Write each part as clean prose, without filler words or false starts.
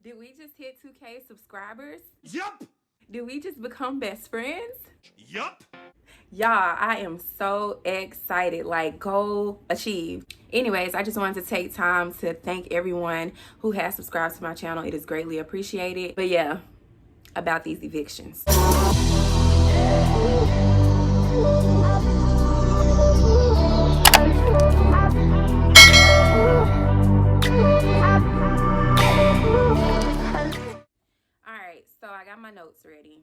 Did we just hit 2K subscribers? Yup. Did we just become best friends? Yup. Y'all, I am so excited. Like, goal achieved. Anyways, I just wanted to take time to thank everyone who has subscribed to my channel. It is greatly appreciated. But yeah, about these evictions. So I got my notes ready.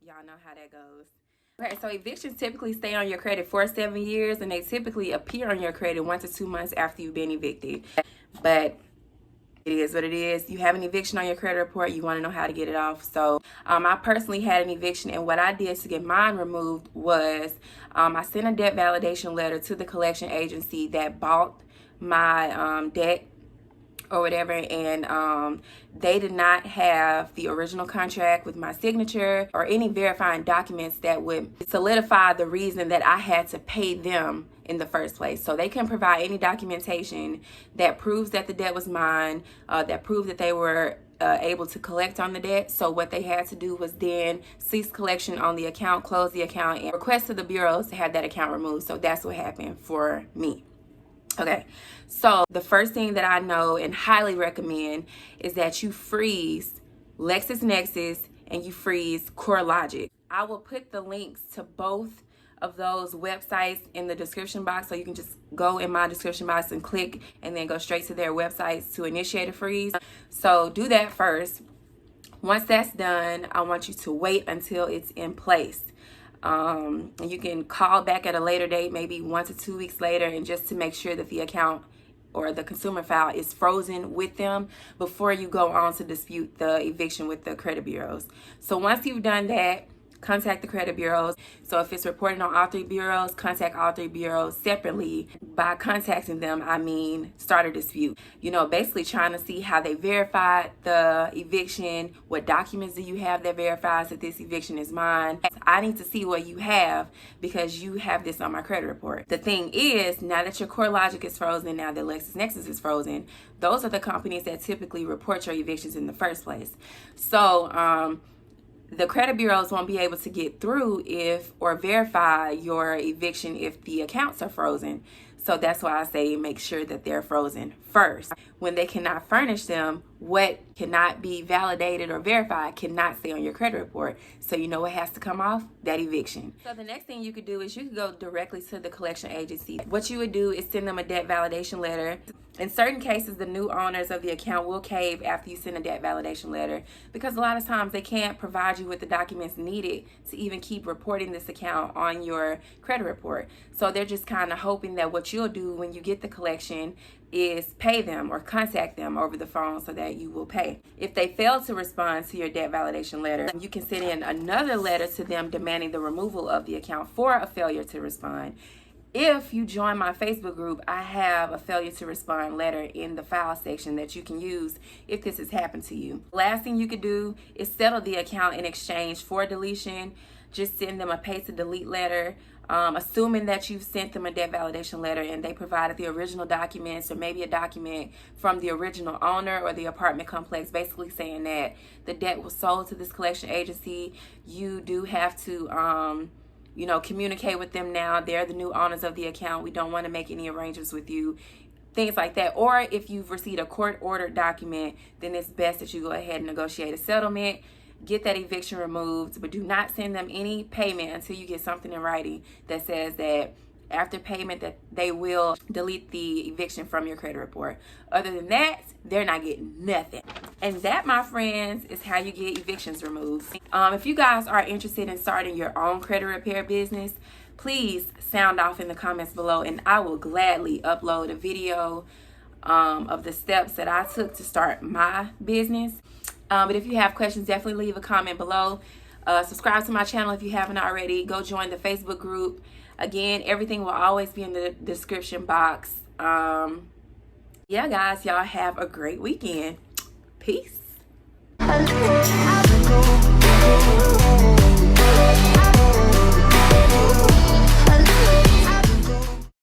Y'all know how that goes. Okay, so evictions typically stay on your credit for 7 years, and they typically appear on your credit 1 to 2 months after you've been evicted. But it is what it is. You have an eviction on your credit report, you want to know how to get it off. So I personally had an eviction, and what I did to get mine removed was I sent a debt validation letter to the collection agency that bought my debt or whatever, and they did not have the original contract with my signature or any verifying documents that would solidify the reason that I had to pay them in the first place. So they couldn't provide any documentation that proves that the debt was mine, that proved that they were able to collect on the debt. So what they had to do was then cease collection on the account, close the account, and request to the bureaus to have that account removed. So that's what happened for me. Okay, so the first thing that I know and highly recommend is that you freeze LexisNexis and you freeze CoreLogic. I will put the links to both of those websites in the description box, so you can just go in my description box and click and then go straight to their websites to initiate a freeze. So do that first. Once that's done, I want you to wait until it's in place. You can call back at a later date, maybe 1 to 2 weeks later, and just to make sure that the account or the consumer file is frozen with them before you go on to dispute the eviction with the credit bureaus. So once you've done that, contact the credit bureaus. So if it's reported on all 3 bureaus, contact all 3 bureaus separately. By contacting them, I mean start a dispute. You know, basically trying to see how they verified the eviction, what documents do you have that verifies that this eviction is mine. I need to see what you have because you have this on my credit report. The thing is, now that your CoreLogic is frozen, now that LexisNexis is frozen, those are the companies that typically report your evictions in the first place. So, the credit bureaus won't be able to get through or verify your eviction if the accounts are frozen. So that's why I say make sure that they're frozen first. When they cannot furnish them, what cannot be validated or verified cannot stay on your credit report. So you know what has to come off? That eviction. So the next thing you could do is you could go directly to the collection agency. What you would do is send them a debt validation letter. In certain cases, the new owners of the account will cave after you send a debt validation letter because a lot of times they can't provide you with the documents needed to even keep reporting this account on your credit report. So they're just kind of hoping that what you'll do when you get the collection is pay them or contact them over the phone so that you will pay. If they fail to respond to your debt validation letter, you can send in another letter to them demanding the removal of the account for a failure to respond. If you join my Facebook group, I have a failure to respond letter in the file section that you can use if this has happened to you. Last thing you could do is settle the account in exchange for deletion. Just send them a pay to delete letter, assuming that you've sent them a debt validation letter and they provided the original documents or maybe a document from the original owner or the apartment complex basically saying that the debt was sold to this collection agency. You do have to communicate with them now. They're the new owners of the account. We don't want to make any arrangements with you. Things like that. Or if you've received a court-ordered document, then it's best that you go ahead and negotiate a settlement, get that eviction removed, but do not send them any payment until you get something in writing that says that after payment that they will delete the eviction from your credit report. Other than that, they're not getting nothing. And that, my friends, is how you get evictions removed. If you guys are interested in starting your own credit repair business, please sound off in the comments below and I will gladly upload a video of the steps that I took to start my business. But if you have questions, definitely leave a comment below. Subscribe to my channel if you haven't already. Go join the Facebook group. Again, everything will always be in the description box. Yeah, guys, y'all have a great weekend. Peace.